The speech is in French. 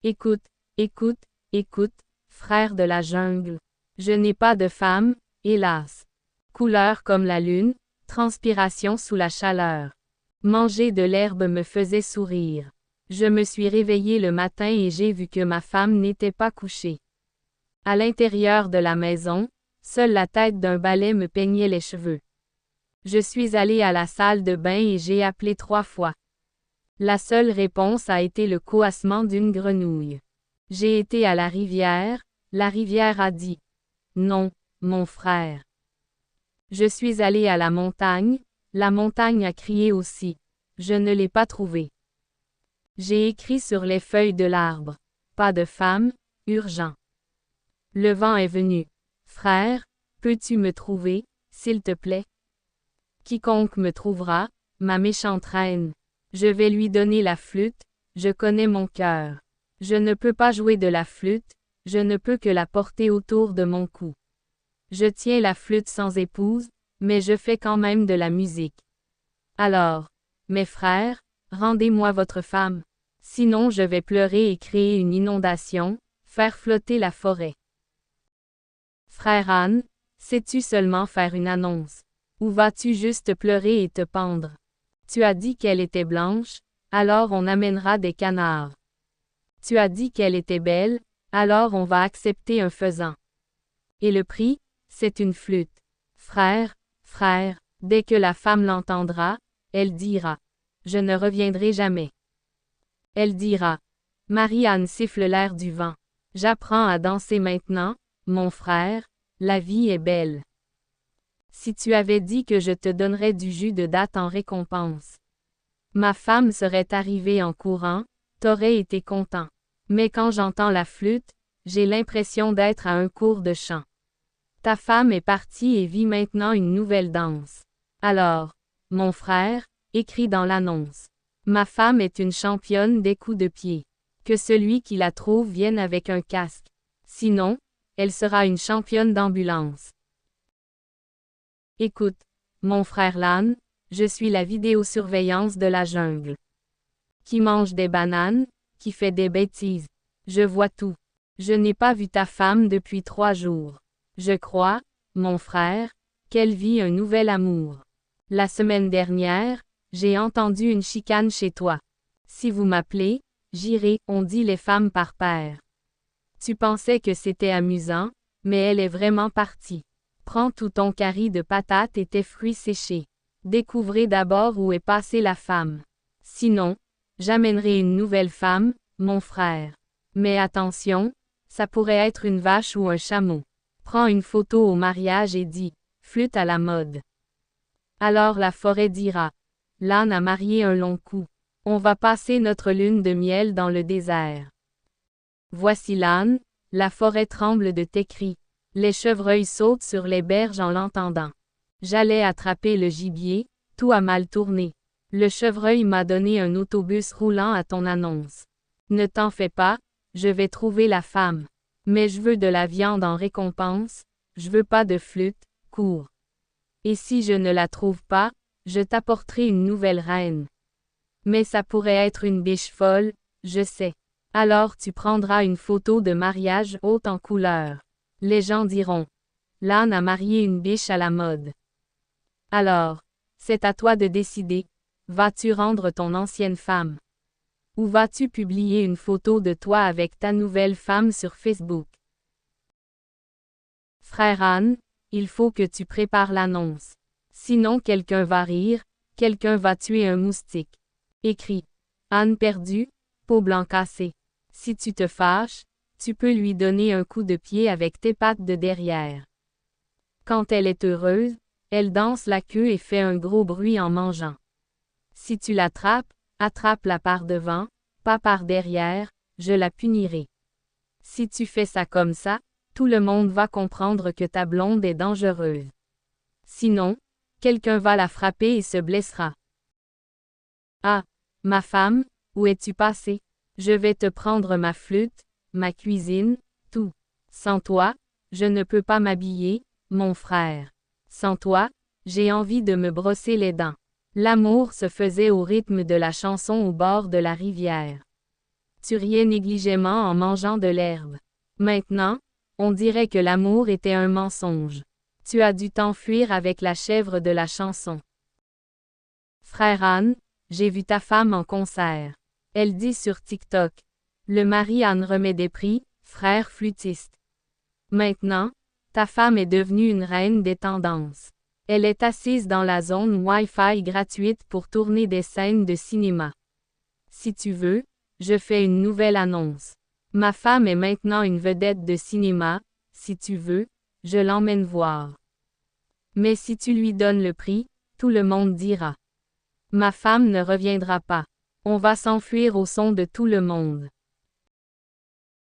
Écoute, écoute, écoute, frère de la jungle. Je n'ai pas de femme, hélas. Couleur comme la lune, transpiration sous la chaleur. Manger de l'herbe me faisait sourire. Je me suis réveillé le matin et j'ai vu que ma femme n'était pas couchée. À l'intérieur de la maison, seule la tête d'un balai me peignait les cheveux. Je suis allé à la salle de bain et j'ai appelé 3 fois. La seule réponse a été le coassement d'une grenouille. J'ai été à la rivière a dit « Non, mon frère ». Je suis allé à la montagne a crié aussi « Je ne l'ai pas trouvé ». J'ai écrit sur les feuilles de l'arbre « Pas de femme, urgent ». Le vent est venu. Frère, peux-tu me trouver, s'il te plaît? Quiconque me trouvera, ma méchante reine. Je vais lui donner la flûte, je connais mon cœur. Je ne peux pas jouer de la flûte, je ne peux que la porter autour de mon cou. Je tiens la flûte sans épouse, mais je fais quand même de la musique. Alors, mes frères, rendez-moi votre femme. Sinon je vais pleurer et créer une inondation, faire flotter la forêt. Frère Anne, sais-tu seulement faire une annonce? Ou vas-tu juste pleurer et te pendre? Tu as dit qu'elle était blanche, alors on amènera des canards. Tu as dit qu'elle était belle, alors on va accepter un faisan. Et le prix, c'est une flûte. Frère, frère, dès que la femme l'entendra, elle dira « Je ne reviendrai jamais ». Elle dira « Marie-Anne siffle l'air du vent. J'apprends à danser maintenant, mon frère, la vie est belle. » Si tu avais dit que je te donnerais du jus de date en récompense. Ma femme serait arrivée en courant, t'aurais été content. Mais quand j'entends la flûte, j'ai l'impression d'être à un cours de chant. Ta femme est partie et vit maintenant une nouvelle danse. Alors, mon frère, écris dans l'annonce. Ma femme est une championne des coups de pied. Que celui qui la trouve vienne avec un casque. Sinon, elle sera une championne d'ambulance. Écoute, mon frère l'âne, je suis la vidéosurveillance de la jungle. Qui mange des bananes, qui fait des bêtises. Je vois tout. Je n'ai pas vu ta femme depuis 3 jours. Je crois, mon frère, qu'elle vit un nouvel amour. La semaine dernière, j'ai entendu une chicane chez toi. Si vous m'appelez, j'irai, on dit les femmes par paire. Tu pensais que c'était amusant, mais elle est vraiment partie. Prends tout ton carry de patates et tes fruits séchés. Découvrez d'abord où est passée la femme. Sinon, j'amènerai une nouvelle femme, mon frère. Mais attention, ça pourrait être une vache ou un chameau. Prends une photo au mariage et dis « Flûte à la mode ». Alors la forêt dira « L'âne a marié un long cou. On va passer notre lune de miel dans le désert. » Voici l'âne, la forêt tremble de tes cris. Les chevreuils sautent sur les berges en l'entendant. J'allais attraper le gibier, tout a mal tourné. Le chevreuil m'a donné un autobus roulant à ton annonce. Ne t'en fais pas, je vais trouver la femme. Mais je veux de la viande en récompense, je veux pas de flûte, cours. Et si je ne la trouve pas, je t'apporterai une nouvelle reine. Mais ça pourrait être une biche folle, je sais. Alors tu prendras une photo de mariage haute en couleur. Les gens diront « L'âne a marié une biche à la mode. » Alors, c'est à toi de décider. Vas-tu rendre ton ancienne femme? Ou vas-tu publier une photo de toi avec ta nouvelle femme sur Facebook? Frère Anne, il faut que tu prépares l'annonce. Sinon quelqu'un va rire, quelqu'un va tuer un moustique. Écris « Anne perdue, peau blanc cassé ». Si tu te fâches, tu peux lui donner un coup de pied avec tes pattes de derrière. Quand elle est heureuse, elle danse la queue et fait un gros bruit en mangeant. Si tu l'attrapes, attrape-la par devant, pas par derrière, je la punirai. Si tu fais ça comme ça, tout le monde va comprendre que ta blonde est dangereuse. Sinon, quelqu'un va la frapper et se blessera. Ah, ma femme, où es-tu passée? Je vais te prendre ma flûte, ma cuisine, tout. Sans toi, je ne peux pas m'habiller, mon frère. Sans toi, j'ai envie de me brosser les dents. L'amour se faisait au rythme de la chanson au bord de la rivière. Tu riais négligemment en mangeant de l'herbe. Maintenant, on dirait que l'amour était un mensonge. Tu as dû t'enfuir avec la chèvre de la chanson. Frère Anne, j'ai vu ta femme en concert. Elle dit sur TikTok. Le mari Anne remet des prix, frère flûtiste. Maintenant, ta femme est devenue une reine des tendances. Elle est assise dans la zone Wi-Fi gratuite pour tourner des scènes de cinéma. Si tu veux, je fais une nouvelle annonce. Ma femme est maintenant une vedette de cinéma, si tu veux, je l'emmène voir. Mais si tu lui donnes le prix, tout le monde dira. Ma femme ne reviendra pas. On va s'enfuir au son de tout le monde.